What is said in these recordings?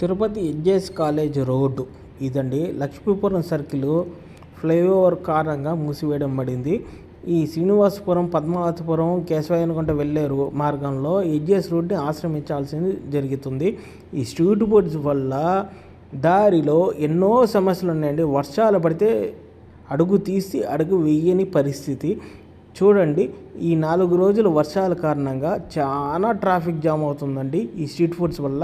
Tirupati edges college road ఇదండి. Lakshmipuram circle flyover కారణంగా మూసివేయడం పడింది. ఈ శ్రీనివాసపురం, పద్మావతిపురం, కేశవయ్యనుకుంట వెళ్ళే మార్గంలో ఎడ్జెస్ రోడ్ని ఆశ్రమించాల్సింది జరుగుతుంది. ఈ స్ట్రీట్ బోర్డ్స్ వల్ల దారిలో ఎన్నో సమస్యలు ఉన్నాయండి. వర్షాలు పడితే అడుగు తీసి అడుగు వేయని పరిస్థితి. చూడండి, ఈ 4 రోజుల వర్షాల కారణంగా చాలా ట్రాఫిక్ జామ్ అవుతుందండి ఈ స్ట్రీట్ ఫుడ్స్ వల్ల.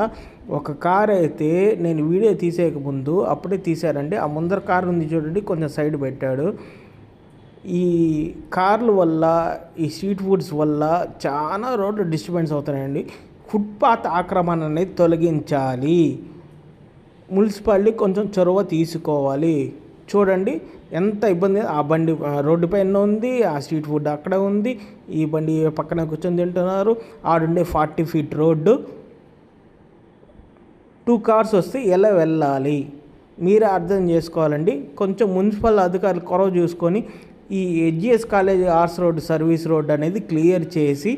ఒక కార్ అయితే నేను వీడియో తీసేయకముందు అప్పుడే తీశారండి. ఆ ముందర కారు ఉంది చూడండి, కొంచెం సైడ్ పెట్టాడు. ఈ కార్ల వల్ల, ఈ స్ట్రీట్ ఫుడ్స్ వల్ల చాలా రోడ్లు డిస్టర్బెన్స్ అవుతున్నాయండి. ఫుట్పాత్ ఆక్రమణ అనేది తొలగించాలి. మున్సిపాలిటీ కొంచెం చొరవ తీసుకోవాలి. చూడండి ఎంత ఇబ్బంది. ఆ బండి రోడ్డు పైన ఉంది, ఆ స్ట్రీట్ ఫుడ్ అక్కడ ఉంది, ఈ బండి పక్కన కూర్చొని తింటున్నారు. ఆడుండే 40 ఫీట్ రోడ్డు, 2 కార్స్ వస్తే ఎలా వెళ్ళాలి మీరే అర్థం చేసుకోవాలండి. కొంచెం మున్సిపల్ అధికారులు కొరవ చూసుకొని ఈ ఎడ్జిఎస్ college arts road, service road అనేది క్లియర్ చేసి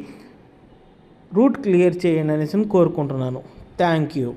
రూట్ క్లియర్ చేయండి అనేసి కోరుకుంటున్నాను. Thank you.